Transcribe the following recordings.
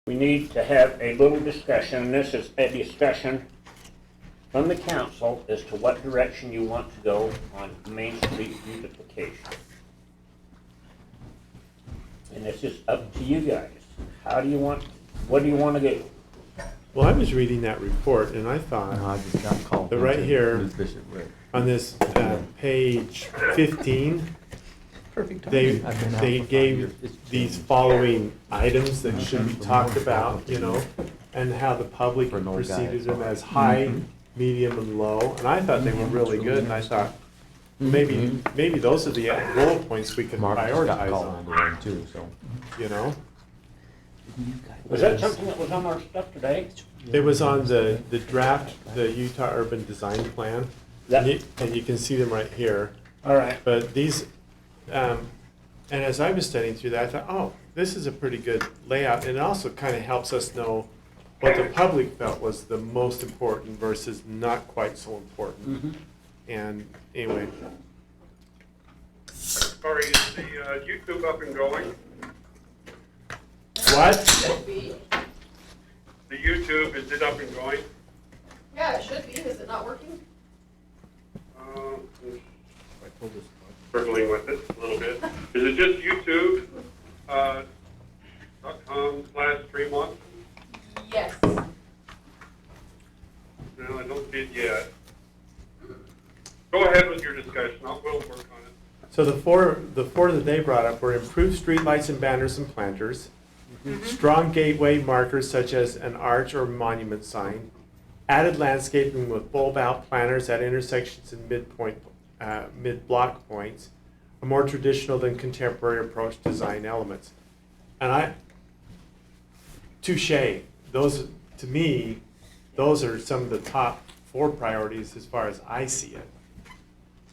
we need to have a little discussion, and this is a discussion from the council as to what direction you want to go on Main Street beautification. And this is up to you guys. What do you want to do? Well, I was reading that report and I thought No, I just got called. that right here Ms. Bishop, right. on this page 15, Perfect they timing. I've been out they for 5 gave years. It's these changed. following items that should be talked about, you know, and how the public For an old guy, perceived it's them hard. as high, Mhm. medium, and low. And I thought they were really good, and I thought maybe those are the bullet points we could Mark just got prioritize called on, on the one too, so. you know? Was that something that was on our stuff today? It was on the draft, the Utah Urban Design Plan, and you can see them right here. All right. But these, and as I was studying through that, I thought, oh, this is a pretty good layout. And it also kind of helps us know what the public felt was the most important versus not quite so important. Mm-hmm. And anyway, Sorry, is the YouTube up and going? what? Should be. The YouTube, is it up and going? Yeah, it should be. Is it not working? Struggling with it a little bit. Is it just YouTube, .com/Tremonton? Yes. No, I don't see it yet. Go ahead with your discussion, we'll work on it. So the four that they brought up were improved streetlights and banners and planters, strong gateway markers such as an arch or monument sign, added landscaping with bulb-out planters at intersections and mid-block points, a more traditional than contemporary approach to design elements. And touche, those, to me, those are some of the top 4 priorities as far as I see it.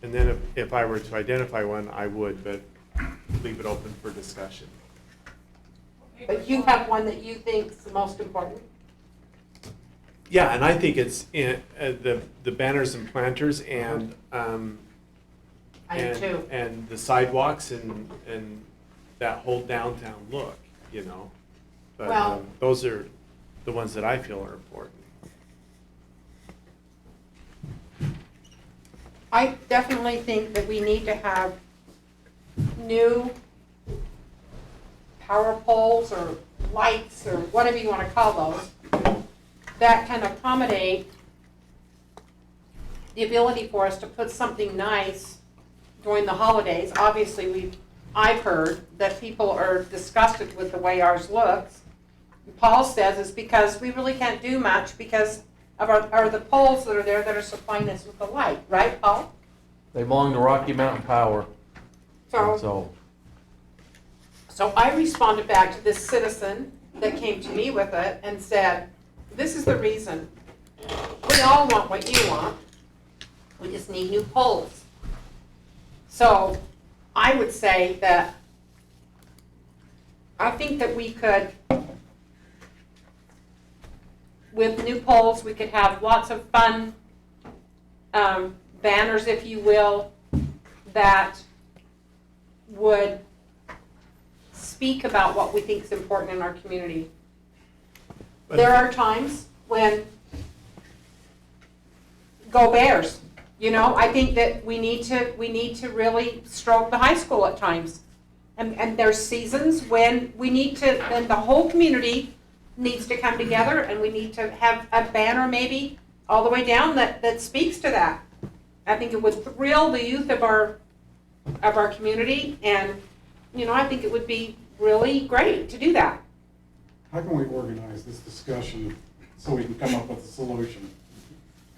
And then if I were to identify one, I would, but leave it open for discussion. But you have one that you think is the most important? Yeah, and I think it's in, the banners and planters and I do too. and the sidewalks and that whole downtown look, you know. But Well- those are the ones that I feel are important. I definitely think that we need to have new power poles or lights or whatever you want to call those that can accommodate the ability for us to put something nice during the holidays. Obviously, I've heard that people are disgusted with the way ours looks. Paul says it's because we really can't do much because of the poles that are there that are supplying us with the light, right, Paul? They belong to Rocky Mountain Power, so. So I responded back to this citizen that came to me with it and said, this is the reason. We all want what you want. We just need new poles. So I would say that I think that we could, with new poles, we could have lots of fun banners, if you will, that would speak about what we think is important in our community. But- There are times when, go Bears, you know, I think that we need to really stroke the high school at times. And there's seasons when we need to, then the whole community needs to come together and we need to have a banner maybe all the way down that speaks to that. I think it would thrill the youth of our community, and, you know, I think it would be really great to do that. How can we organize this discussion so we can come up with a solution?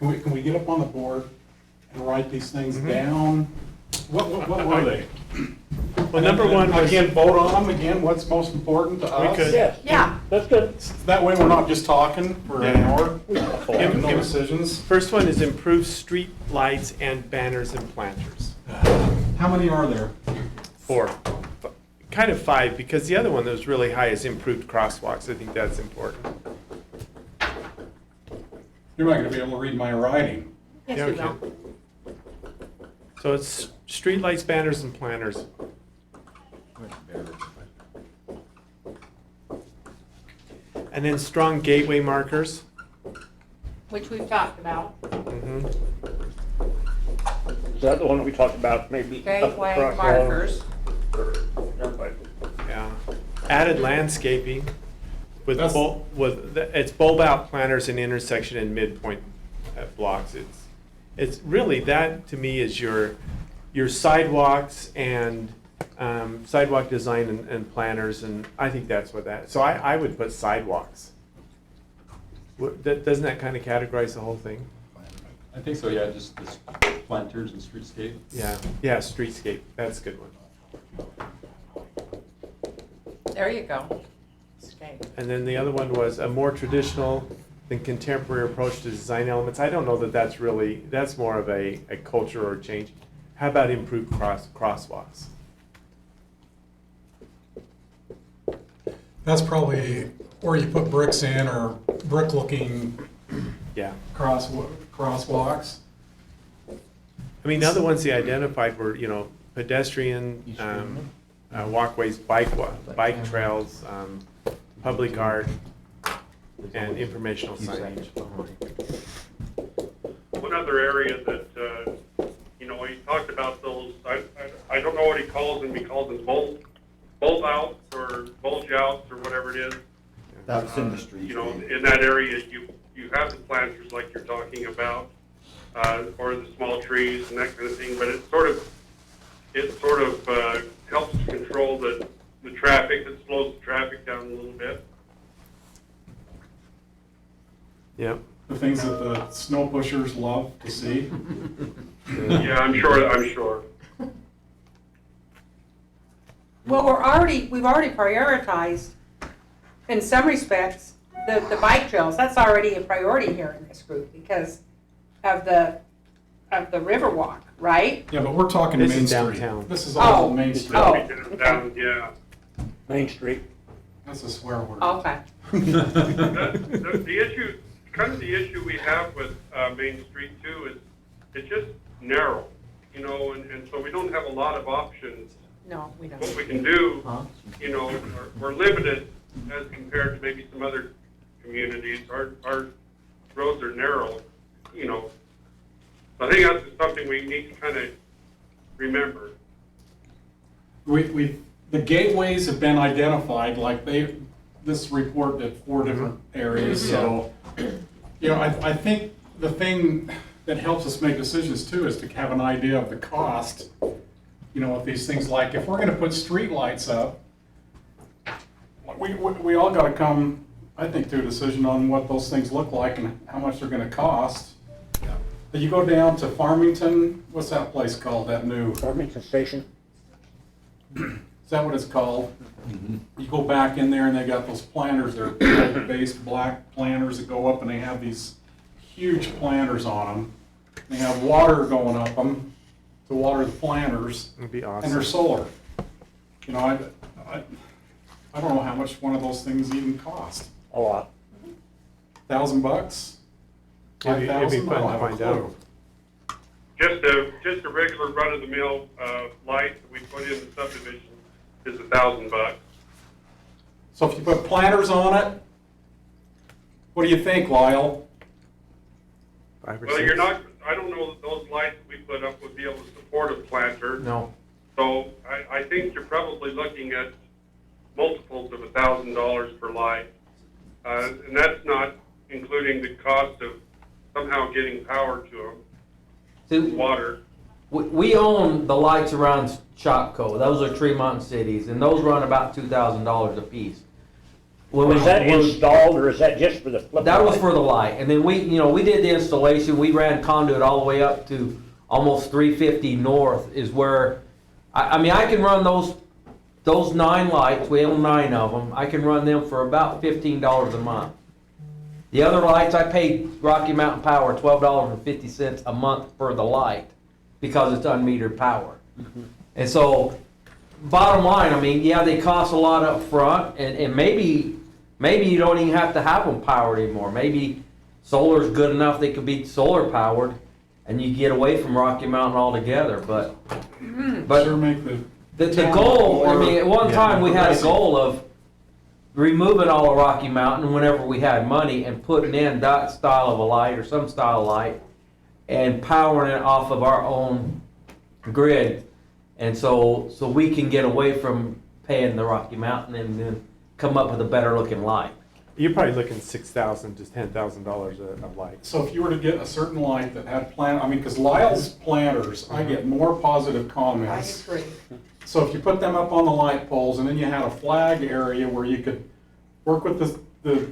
Can we get up on the board and write these things down? What were they? Well, number one I was, can't vote on them again, what's most important to us? could. Yes. Yeah. That's good. That way we're not just talking for an hour, making no Give- decisions. first one is improved street lights and banners and planters. How many are there? 4. Kind of 5, because the other one that was really high is improved crosswalks. I think that's important. You're not gonna be able to read my writing. Yes, Yeah, we okay. will. So it's street lights, banners, and planters. And then strong gateway markers. Which we've talked about. Mhm. Is that the one that we talked about, maybe? up Gateway across the- markers. Yeah. Added landscaping with That's- it's bulb out planters in intersection and midpoint blocks. It's really, that to me is your sidewalks and sidewalk design and planters, and I think that's what that, so I would put sidewalks. Doesn't that kind of categorize the whole thing? I think so, yeah, just this planters and streetscape. Yeah, streetscape, that's a good one. There you go. Okay. And then the other one was a more traditional than contemporary approach to design elements. I don't know that that's really, that's more of a culture or change. How about improved crosswalks? That's probably where you put bricks in or brick-looking Yeah. crosswalks. I mean, the other ones they identified were, pedestrian, walkways, bike trails, public art, and informational signage. One other area that, he talked about those, I don't know what he calls them, he calls them bulb outs or bulge outs or whatever it is. That's in the street. In that area, you have the planters like you're talking about, or the small trees and that kind of thing, but it sort of helps to control the traffic, it slows the traffic down a little bit. Yep. The things that the snow pushers love to see. Yeah, I'm sure. Well, we've already prioritized, in some respects, the bike trails. That's already a priority here in this group because of the Riverwalk, right? Yeah, but we're talking This Main is Street. downtown. This is all Oh. Main Street. Oh. Yeah. Main Street. That's a swear word. Okay. The issue we have with Main Street too is it's just narrow, and so we don't have a lot of options. No, we What don't. we can do, we're limited as compared to maybe some other communities. Our roads are narrow, So I think that's just something we need to kind of remember. The gateways have been identified, like this report did 4 different areas, so, I think the thing that helps us make decisions too is to have an idea of the cost, with these things, like if we're gonna put street lights up, we all gotta come, I think, to a decision on what those things look like and how much they're gonna cost. You go down to Farmington, what's that place called, that new? Farmington Station. Is that what it's called? You go back in there and they got those planters, they're based black planters that go up and they have these huge planters on them. They have water going up them to water the planters, It'd be and they're awesome. solar. I don't know how much one of those things even cost. A lot. $1,000? It'd be fun 5,000? to I don't have a find clue. out. Just a regular run-of-the-mill light that we put in the subdivision is $1,000. So if you put planters on it, what do you think, Lyle? 5 or Well, 6. you're not. I don't know that those lights we put up would be able to support a planter. No. So I think you're probably looking at multiples of $1,000 per light, and that's not including the cost of somehow getting power to them, See, water. we own the lights around Shopco. Those are Tremonton cities, and those run about $2,000 a piece. Was that installed or is that just for the flip? That was light? for the light, and then we did the installation. We ran conduit all the way up to almost 350 north is where, I can run those 9 lights. We own 9 of them. I can run them for about $15 a month. The other lights, I paid Rocky Mountain Power $12.50 a month for the light because it's unmetered power. And so, bottom line, they cost a lot up front, and maybe you don't even have to have them powered anymore. Maybe solar's good enough they could be solar powered, and you get away from Rocky Mountain altogether. But Sure make the the goal, at one time we had a goal of removing all of Rocky Mountain whenever we had money and putting in that style of a light or some style of light and powering it off of our own grid. And so we can get away from paying the Rocky Mountain and then come up with a better looking light. You're probably looking $6,000 to $10,000 a light. So if you were to get a certain light that had because Lyle's planters, I get more positive I comments. agree. So if you put them up on the light poles and then you had a flag area where you could work with the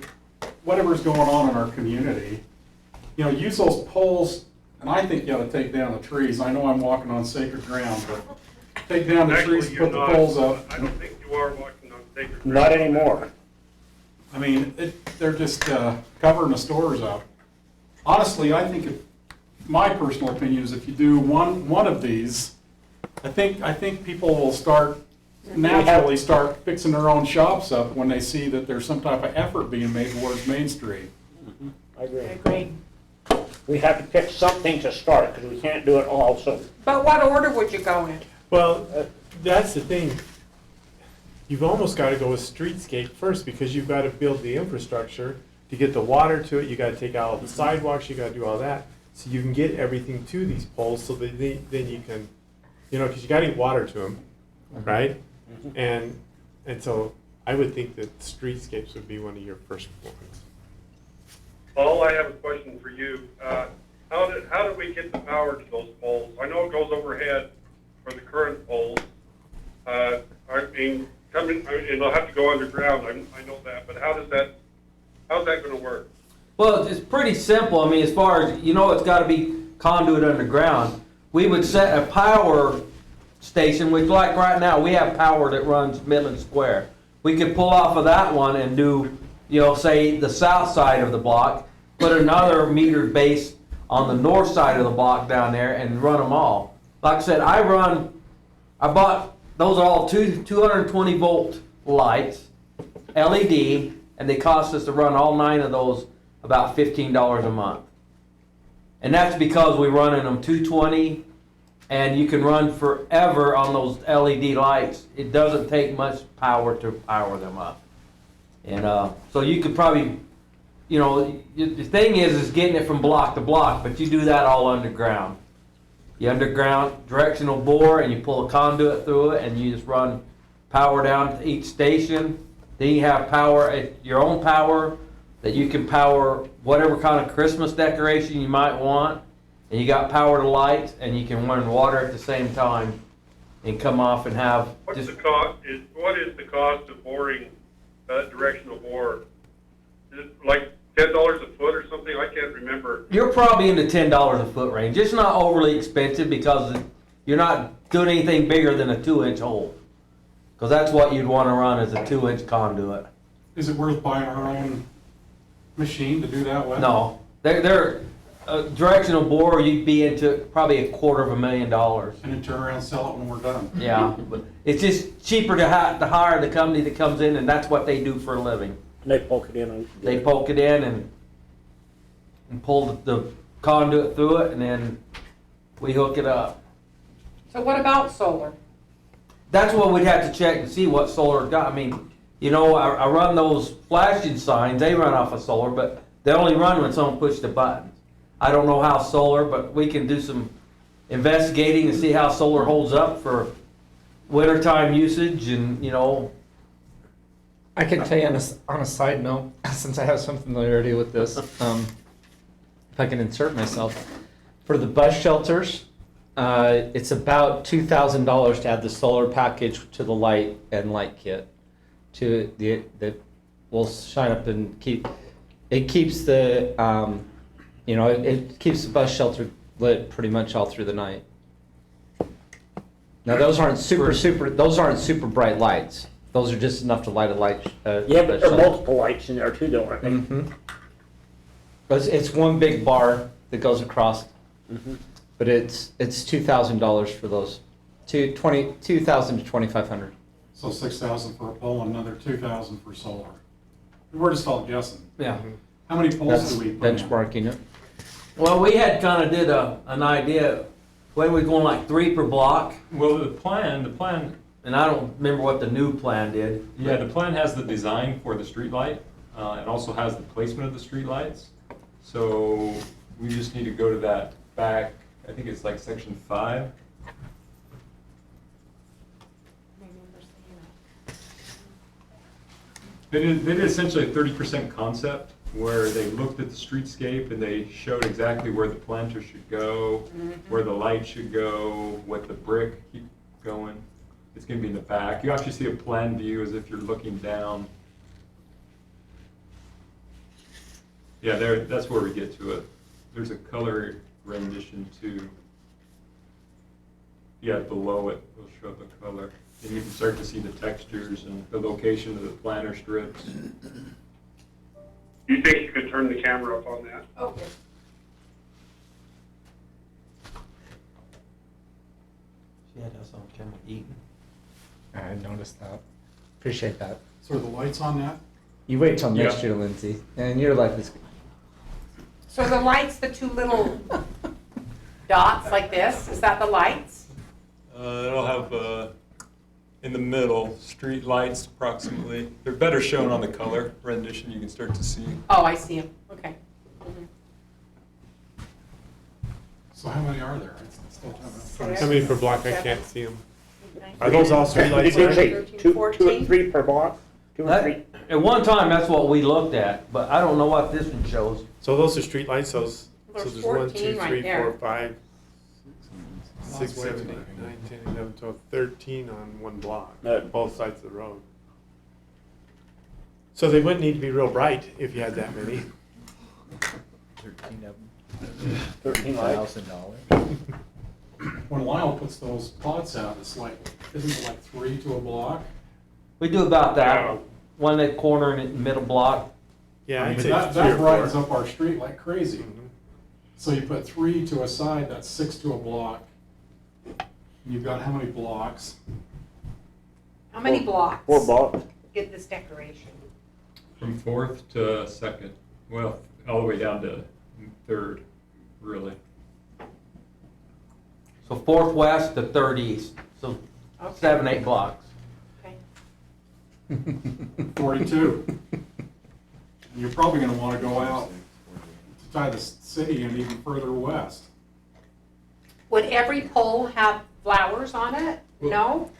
whatever's going on in our community, use those poles, and I think you ought to take down the trees. I know I'm walking on sacred ground, but take down the trees and Actually, put the poles up. I don't think you are walking on sacred ground. Not anymore. I mean, they're just covering the stores up. Honestly, I think, my personal opinion is if you do one of these, I think people will naturally start fixing their own shops up when they see that there's some type of effort being made towards Main Street. I agree. I agree. We have to pick something to start, because we can't do it all, so. But what order would you go in? Well, that's the thing. You've almost got to go with streetscape first, because you've got to build the infrastructure to get the water to it. You got to take out all the sidewalks. You got to do all that, so you can get everything to these poles. So that then you can, because you got to get water to them, right? And so I would think that streetscapes would be one of your first ones. Paul, I have a question for you. How did we get the power to those poles? I know it goes overhead for the current poles. I mean, it'll have to go underground, I know that, but how's that gonna work? Well, it's pretty simple. I mean, as far as, it's got to be conduit underground. We would set a power station, which like right now, we have power that runs Midland Square. We could pull off of that one and do, say the south side of the block, put another meter base on the north side of the block down there and run them all. Like I said, I bought, those are all 220 volt lights, LED, and they cost us to run all 9 of those about $15 a month. And that's because we're running them 220, and you can run forever on those LED lights. It doesn't take much power to power them up. And so you could probably, the thing is getting it from block to block, but you do that all underground. You underground directional bore, and you pull a conduit through it, and you just run power down to each station. Then you have power, your own power, that you can power whatever kind of Christmas decoration you might want. And you got power to lights, and you can run water at the same time and come off and have What is the cost of boring directional bore? Is it like $10 a foot or something? I can't remember. You're probably in the $10 a foot range. It's not overly expensive because you're not doing anything bigger than a 2-inch hole. Because that's what you'd want to run as a 2-inch conduit. Is it worth buying our own machine to do that with? No, they're directional bore. You'd be into probably $250,000. And then turn around and sell it when we're done. Yeah, but it's just cheaper to hire the company that comes in, and that's what they do for a living. They poke it in. They poke it in and pull the conduit through it, and then we hook it up. So what about solar? That's what we'd have to check and see what solar got. I mean, I run those flashing signs. They run off of solar, but they only run when someone pushes the button. I don't know how solar, but we can do some investigating and see how solar holds up for wintertime usage, and I can tell you on a side note, since I have some familiarity with this, if I can insert myself, for the bus shelters, it's about $2,000 to add the solar package to the light and light kit. That will shine up and it keeps the it keeps the bus shelter lit pretty much all through the night. Now those aren't super bright lights. Those are just enough to light a light. Yeah, but there are multiple lights in there too, though, aren't they? Mm-hmm. But it's one big bar that goes across. Mm-hmm. But it's $2,000 for those. $2,000 to $2,500. So $6,000 for a pole and another $2,000 for solar. We're just all guessing. yeah. How many poles That's do we put in? benchmarking it. Well, we had kind of did an idea when we're going like 3 per block. Well, the plan and I don't remember what the new plan did. Yeah, the plan has the design for the streetlight, and also has the placement of the streetlights. So we just need to go to that back, I think it's like section 5. They did essentially a 30% concept where they looked at the streetscape and they showed exactly where the planter should go, where the light should go, what the brick keep going. It's gonna be in the back. You actually see a plan view as if you're looking down. Yeah, there, that's where we get to it. There's a color rendition too. Yeah, below it, we'll show the color. And you can start to see the textures and the location of the planter strips. You think you could turn the camera up on that? Okay. She had us on camera eating. I noticed that. Appreciate that. So are the lights on that? You wait till next Yeah. year, Lindsay, and you're like this. So the lights, the two little dots like this, is that the lights? It'll have, in the middle, street lights approximately. They're better shown on the color rendition, you can start to see. Oh, I see them, okay. Mhm. So how many are there? I still haven't- How many per block? I can't see them. Okay. Are those all streetlights? Did you there? say 13, two or 14? 3 per block? 2 or That- 3? At one time, that's what we looked at, but I don't know what this one shows. So those are streetlights, those, so There's there's 1, 2, 14 right 3, there. 4, 5, 6, That's way 7, too 8, many. 9, 10, 11, 12, 13 on one block, No. both sides of the road. So they wouldn't need to be real bright if you had that many. 13 of them, 13 lights? $1,000. When Lyle puts those pots out, it's like, isn't it like 3 to a block? We do about that, Yeah. one at corner and in the middle block. Yeah, I I'd mean, say that, 3 or that brightens 4. up our street like crazy. Mhm. So you put 3 to a side, that's 6 to a block. And you've got how many blocks? How many blocks 4 blocks? get this decoration? From 4th to 2nd, well, all the way down to 3rd, really. So 4th west to 3rd east, so Okay. 7, 8 blocks. Okay. 42. And you're probably gonna wanna go out to tie the city in even further west. Would every pole have flowers on it? No?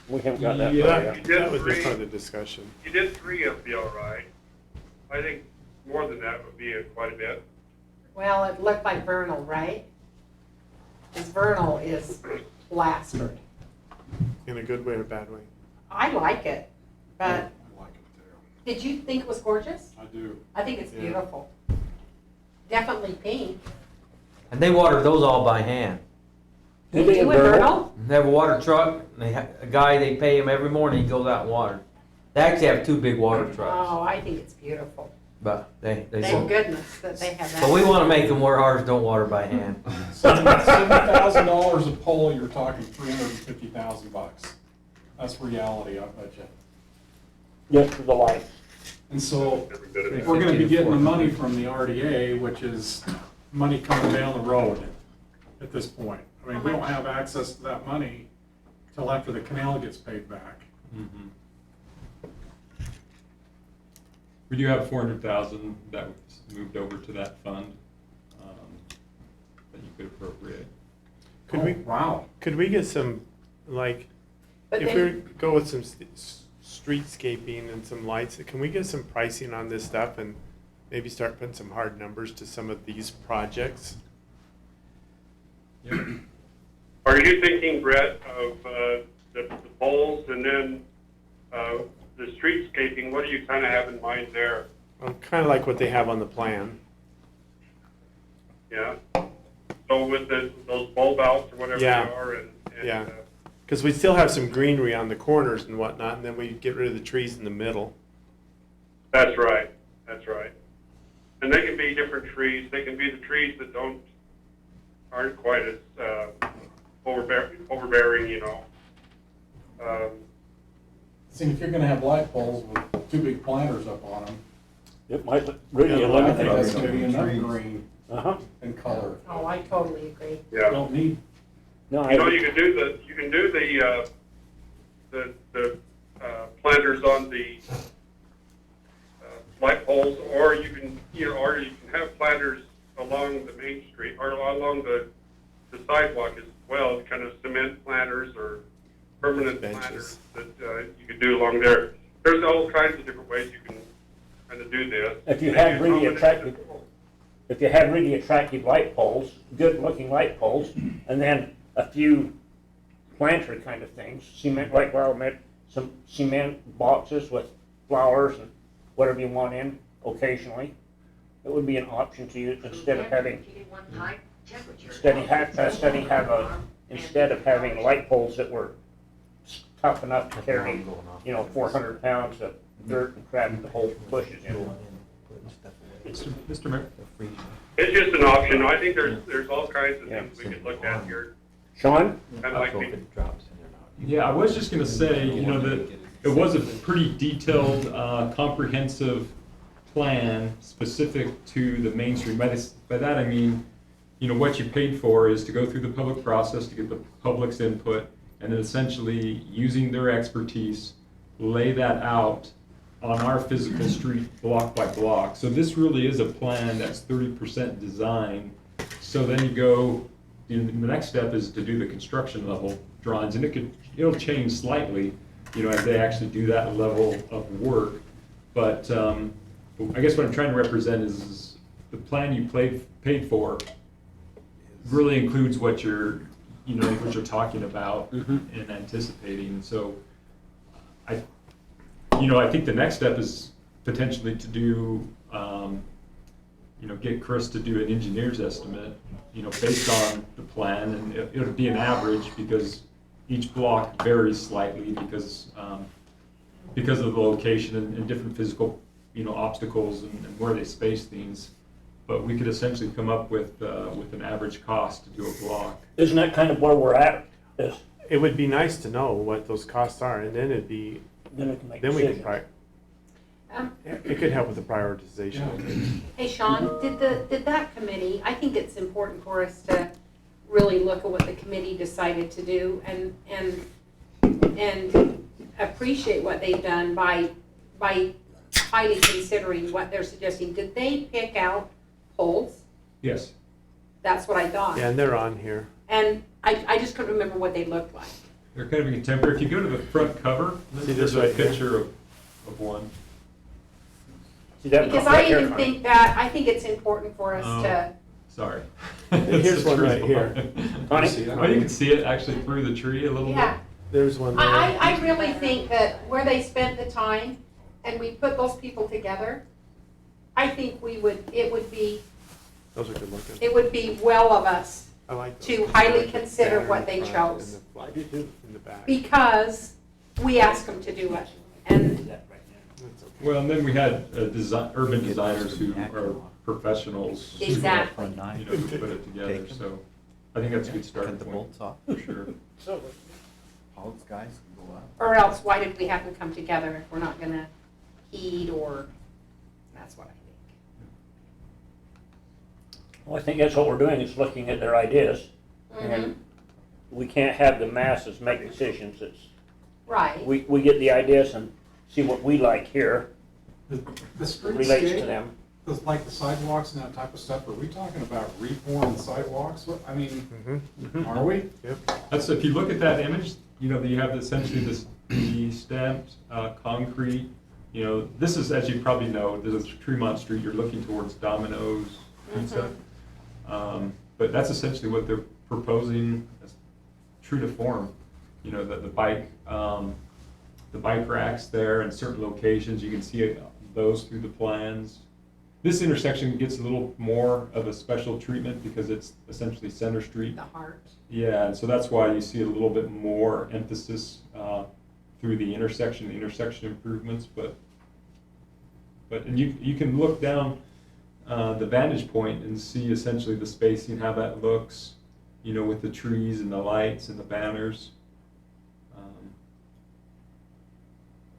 We haven't got that Yeah. far That, yet. that was just part of the discussion. You did 3 of the all right. I think more than that would be quite a bit. Well, it looked like Vernal, right? Because Vernal is plastered. In a good way or bad way? I like it, but I like it too. did you think it was gorgeous? I do. I think it's Yeah. beautiful. Definitely pink. And they water those all by hand. They Do they do in Vernal? Vernal? They have a water truck, and they have a guy, they pay him every morning, he goes out and waters. They actually have 2 big water trucks, Oh, I think it's beautiful. but they Thank don't. goodness that they have that. But we wanna make them where ours don't water by hand. $7,000 a pole, you're talking $350,000. That's reality, I bet you. Just for the lights. And so, Every bit of if it. we're gonna be getting the money from the RDA, which is money coming down the road at this point. I mean, we don't have access to that money till after the canal gets paid back. Mhm. We do have 400,000 that was moved over to that fund, that you could appropriate. Could we, Wow. could we get some, like, But if then- we go with some streetscaping and some lights, can we get some pricing on this stuff and maybe start putting some hard numbers to some of these projects? Yep. Are you thinking, Brett, of the poles and then the streetscaping? What do you kind of have in mind there? Kind of like what they have on the plan. Yeah? So with those bulb outs or whatever they Yeah. are and Yeah. Because we still have some greenery on the corners and whatnot, and then we get rid of the trees in the middle. That's right, that's right. And they can be different trees. They can be the trees that aren't quite as overbearing, you know. See, if you're gonna have light poles with 2 big planters up on them, It might really Yeah, I eliminate think that's it. gonna be enough green Uh-huh. and color. Oh, I totally agree. You Yeah. don't need, No, You know, I, you can do the planters on the light poles, or you can have planters along the main street or along the sidewalk as well, kind of cement planters or permanent planters Benches. that you could do along there. There's all kinds of different ways you can kind of do this. If you Maybe have really accommodate attractive light poles, good-looking light poles, and then a few planter kind of things, cement, like some cement boxes with flowers and whatever you want in occasionly, it would be an option to use instead of having light poles that were tough enough to carry, 400 pounds of dirt and crap to hold bushes in. Mr. Mayor? It's just an option. I think there's all kinds of things we could look at here. Sean? Kind of like Yeah, I was just gonna say, that it was a pretty detailed, comprehensive plan specific to the Main Street. By that I mean, what you paid for is to go through the public process to get the public's input, and then essentially using their expertise, lay that out on our physical street block by block. So this really is a plan that's 30% design. So then you go, the next step is to do the construction level drawings, and it'll change slightly, as they actually do that level of work. But I guess what I'm trying to represent is the plan you paid for really includes what you're talking about and anticipating. So I think the next step is potentially to do, get Chris to do an engineer's estimate, based on the plan, and it'll be an average because each block varies slightly because of the location and different physical, obstacles and where they space things. But we could essentially come up with an average cost to do a block. Isn't that kind of where we're at? It would be nice to know what those costs are, and then Then we can make then we decisions. can it could help with the prioritization. Hey, Sean, did that committee, I think it's important for us to really look at what the committee decided to do and appreciate what they've done by highly considering what they're suggesting. Did they pick out poles? Yes. That's what I thought. Yeah, and they're on here. And I just couldn't remember what they looked like. They're kind of contemporary. If you go to the front cover, See there's this a right here? picture of one. See that Because right I here, even Connie? think that, I think it's important for us to, Sorry. Here's one right here. Connie? Oh, you can see it actually through the tree a little yeah. bit. There's one there. I really think that where they spent the time and we put those people together, I think it would be Those are good looking. it would be well of us I like to those. highly I like the consider banner what in they front chose. and the flag in the back. because we asked them to do it. And That's okay. Well, and then we had urban designers who are professionals. exactly. Who put it together, so I think that's a good starting Cut the point, bolts off. for sure. So, All those guys can go out. Or else, why did we have them come together if we're not gonna heed or, that's what I think. well, I think that's what we're doing, is looking at their ideas. And we can't have the masses make decisions. Right. We get the ideas and see what we like here, The relates to streetscape, them. like the sidewalks and that type of stuff, are we talking about reform sidewalks? Are we? Yep. That's, if you look at that image, you have essentially the stamped concrete. This is, as you probably know, this is Tremont Street. You're looking towards Domino's and stuff. But that's essentially what they're proposing, as true to form. The bike racks there in certain locations. You can see those through the plans. This intersection gets a little more of a special treatment because it's essentially Center Street. The heart. Yeah, and so that's why you see a little bit more emphasis through the intersection improvements. But you can look down the vantage point and see essentially the spacing, how that looks, with the trees and the lights and the banners.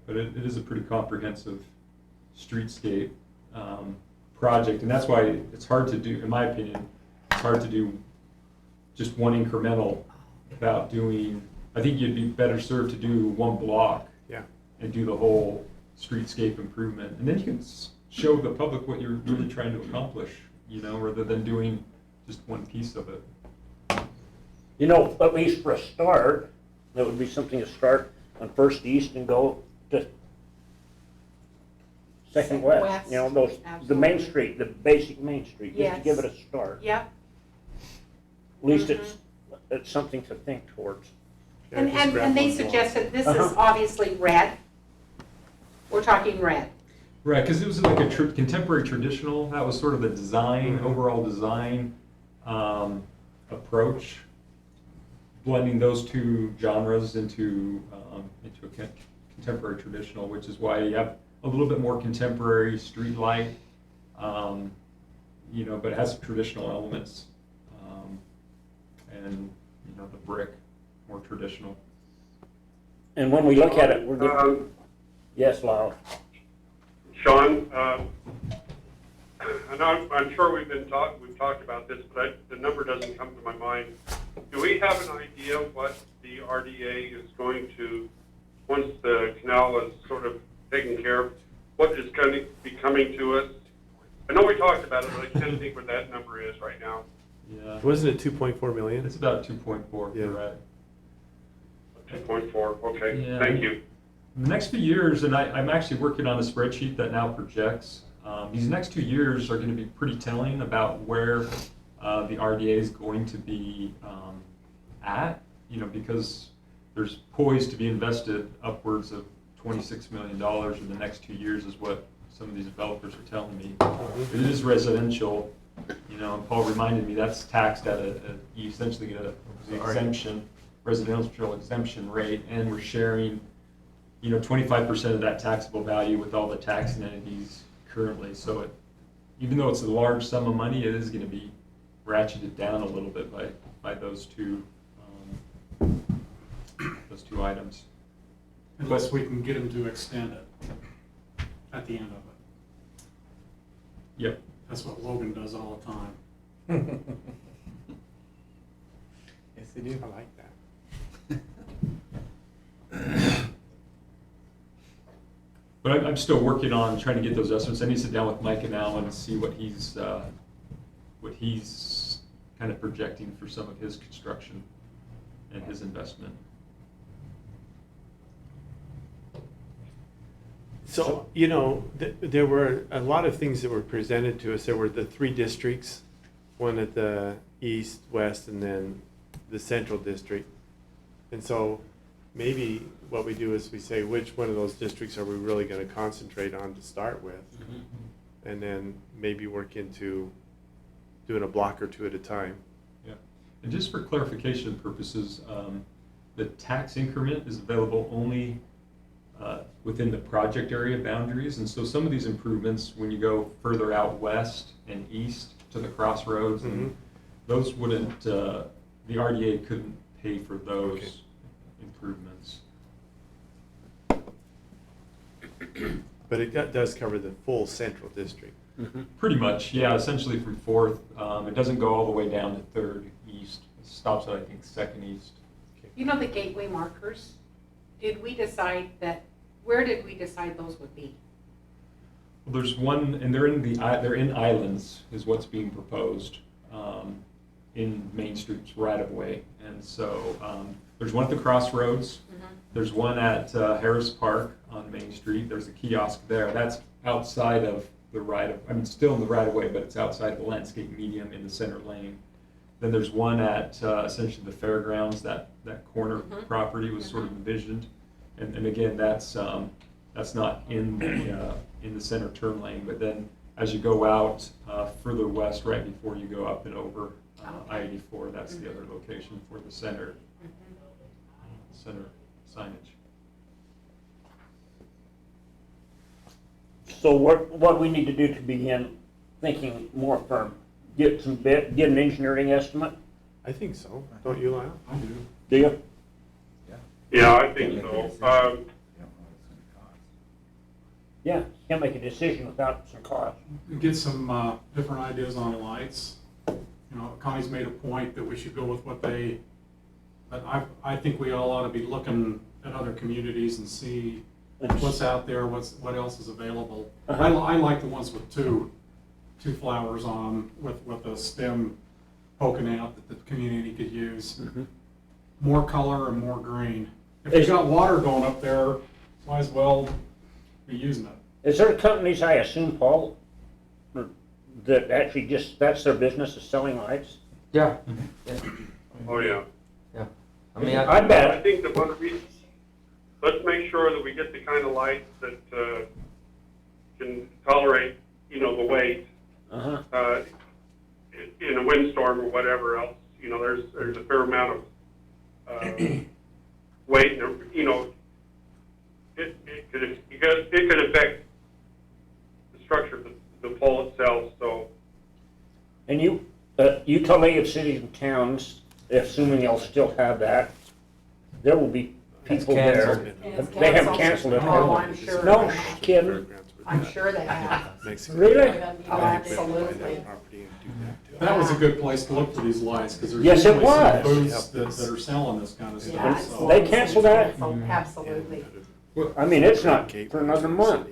But it is a pretty comprehensive streetscape project, and that's why it's hard to do, in my opinion, it's hard to do just one incremental without doing I think you'd be better served to do one block Yeah. and do the whole streetscape improvement. And then you can show the public what you're really trying to accomplish, you know, rather than doing just one piece of it. You know, at least for a start, that would be something to start on First East and go to Second West. You know, those, the main Absolutely. street, the basic main street, just to Yes. give it a start. Yep. At least it's something to think towards. Yeah, And, just grab and they one block. suggested, this is Uh-huh. obviously red. We're talking red. Right, because it was like a contemporary traditional, that was sort of the design, overall design approach, blending those two genres into a contemporary traditional, which is why you have a little bit more contemporary street light, you know, but it has some traditional elements, and, you know, the brick, more traditional. And when we look at it, we're getting, yes, Lyle. Sean, and I'm sure we've talked about this, but the number doesn't come to my mind. Do we have an idea of what the RDA is going to, once the canal is sort of taken care of, what is going to be coming to us? I know we talked about it, but I can't think what that number is right now. Yeah, Wasn't it 2.4 million? it's about 2.4, Yeah. right? 2.4, okay, Yeah. thank you. The next few years, and I'm actually working on a spreadsheet that now projects, these next 2 years are going to be pretty telling about where the RDA is going to be at, you know, because there's poised to be invested upwards of $26 million in the next 2 years is what some of these developers are telling me. It is residential, you know, and Paul reminded me that's taxed at you essentially get an exemption, residential exemption rate, and we're sharing, you know, 25% of that taxable value with all the taxing entities currently. So even though it's a large sum of money, it is going to be ratcheted down a little bit by those two items. Unless we can get them to extend it at the end of it. Yep. That's what Logan does all the time. Yes, they do. I like that. But I'm still working on trying to get those estimates. I need to sit down with Mike and Alan and see what he's kind of projecting for some of his construction and his investment. So, you know, there were a lot of things that were presented to us. There were the 3 districts, one at the east, west, and then the central district. And so maybe what we do is we say, which one of those districts are we really going to concentrate on to start with? And then maybe work into doing a block or 2 at a time. Yeah. And just for clarification purposes, the tax increment is available only within the project area boundaries. And so some of these improvements, when you go further out west and east to the crossroads, and those wouldn't, the RDA couldn't pay for those improvements. But it does cover the full central district. Pretty much, yeah, essentially from 4th. It doesn't go all the way down to 3rd east. It stops at, I think, 2nd east. You know the gateway markers? Did we decide that, where did we decide those would be? Well, there's one, and they're in islands, is what's being proposed in Main Street's right of way. And so there's one at the crossroads. There's one at Harris Park on Main Street. There's a kiosk there. That's outside of the still in the right of way, but it's outside the landscape medium in the center lane. Then there's one at essentially the fairgrounds. That corner property was sort of envisioned, and again, that's not in the center turn lane. But then as you go out further west, right before you go up and over I-84, that's the other location for the center signage. So what we need to do to begin thinking more firm, get an engineering estimate? I think so. Don't you, Lyle? I do. Do you? Yeah, I think so. You don't know what it's gonna cost. Yeah, you can't make a decision without some cost. Get some different ideas on lights. You know, Connie's made a point that we should go with what they But I think we all ought to be looking at other communities and see what's out there, what else is available. I like the ones with two flowers on, with a stem poking out that the community could use. More color and more green. If you got water going up there, might as well be using it. Is there companies, I assume, Paul, that actually just, that's their business, is selling lights? Yeah. Oh, yeah. I mean, I bet. I think the one reason, let's make sure that we get the kind of lights that can tolerate, the weight Uh-huh. in a windstorm or whatever else. There's a fair amount of weight, and it could affect the structure of the pole itself. So, And Utah League of Cities and Towns, assuming they'll still have that, there will be people there. canceled. They haven't canceled it. Oh, I'm sure. No, kidding. I'm sure they have. Really? Oh, absolutely. That was a good place to look for these lights, because there's Yes, it usually some was. booths that are selling this kind of Yeah, stuff. it's- So They canceled that? Absolutely. I mean, it's not for another month.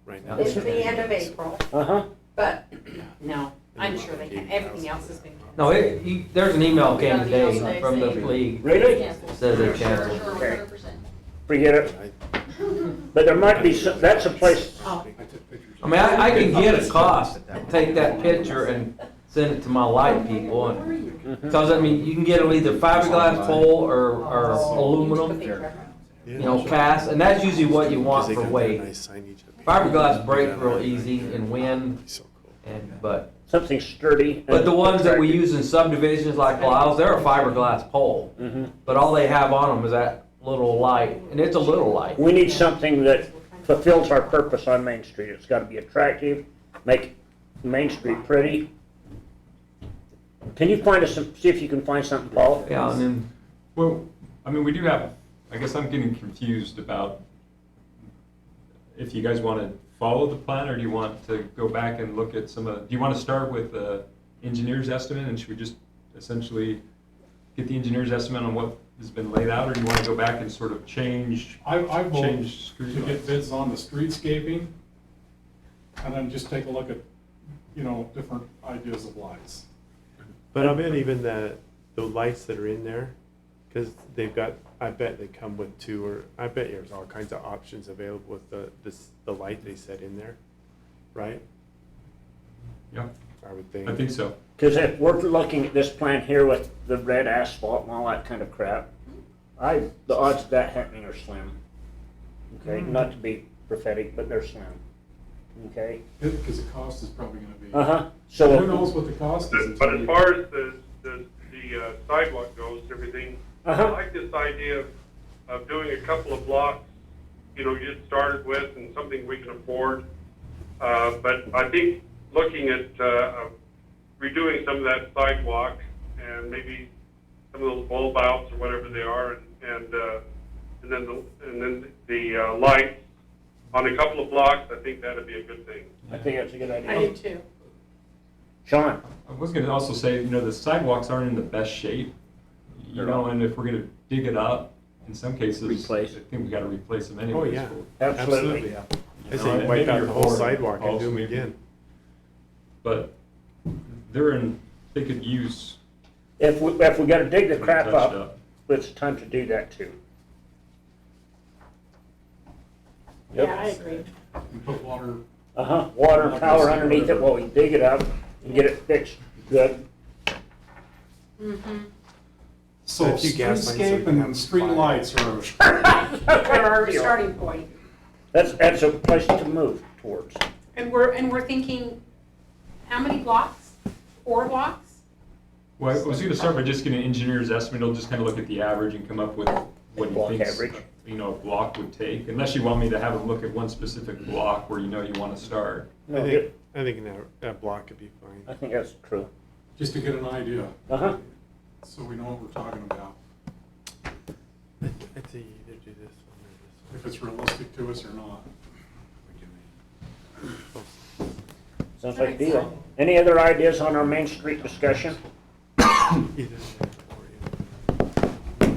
Right now. It's the end of April, Uh-huh. but, no, I'm sure they can. Everything else has been. No, there's an email came today from the league. Really? Says they canceled. Okay. Forget it. But there might be some, that's a place, I mean, I can get a cost, take that picture and send it to my light people, and, because, I mean, you can get them either fiberglass pole or aluminum, cast, and that's usually what you want for weight. Fiberglass break real easy in wind, but something sturdy. But the ones that we use in subdivisions like Lyle's, they're a fiberglass pole. But all they have on them is that little light, and it's a little light. We need something that fulfills our purpose on Main Street. It's gotta be attractive, make Main Street pretty. Can you find us see if you can find something, Paul? Yeah, and then, Well, I mean, we do have, I guess I'm getting confused about if you guys want to follow the plan, or do you want to go back and look at do you want to start with the engineer's estimate, and should we just essentially get the engineer's estimate on what has been laid out, or do you want to go back and sort of change I vote change to street get lights? bids on the streetscaping, and then just take a look at, different ideas of lights. But I bet even the lights that are in there, because they've got, I bet they come with I bet there's all kinds of options available with the light they set in there, right? Yeah, I would think. I think so. Because if we're looking at this plan here with the red asphalt and all that kind of crap, the odds of that happening are slim. Okay, not to be prophetic, but they're slim. Okay? Because the cost is probably gonna be. Uh-huh. So Who knows what the cost is? but as far as the sidewalk goes, everything, I Uh-huh. like this idea of doing a couple of blocks, get started with, and something we can afford. But I think looking at redoing some of that sidewalk and maybe some of those bulb outs or whatever they are, and then the lights on a couple of blocks, I think that'd be a good thing. I think that's a good idea. I do too. Sean? I was going to also say, the sidewalks aren't in the best shape, and if we're going to dig it up, in some cases, Replace. I think we got to replace them Oh, anyways. yeah. Absolutely. I say and wipe maybe out your the whole board sidewalk and also do them maybe. again. But they could use. If we gotta dig the crap touched up, it's time to do that too. Yeah, I agree. And put water, Uh-huh, water and power underneath it while we dig it up and get it fixed good. so A few gas lines so we streetscape can have and street fire. lights are, They're our starting point. That's a place to move towards. And we're thinking, how many blocks? 4 blocks? Well, I was going to start by just getting an engineer's estimate. He'll just kind of look at the average and come up with what he Block thinks, average. a block would take. Unless you want me to have him look at one specific block where you want to start. No, I think a block could be fine. I think that's true. just to get an idea, Uh-huh. so we know what we're talking about, I'd say either do this one or this one. if it's realistic to us or not. Sounds like a deal. Any other ideas on our Main Street discussion? Either there or either.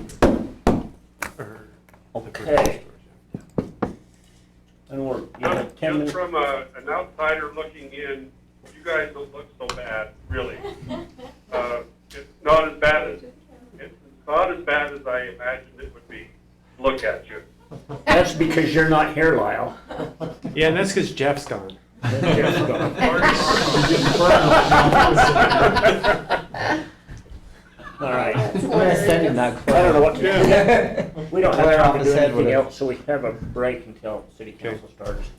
from an outsider looking in, you guys don't look so bad, really. It's not as bad as I imagined it would be. Look at you. That's because you're not here, Lyle. Yeah, and that's because Jeff's gone. Jeff's gone. All right. I'm gonna send him that I don't know what to Yeah. do. We don't have Glare time off to his do head with anything it. else, so we have a break until city council starts.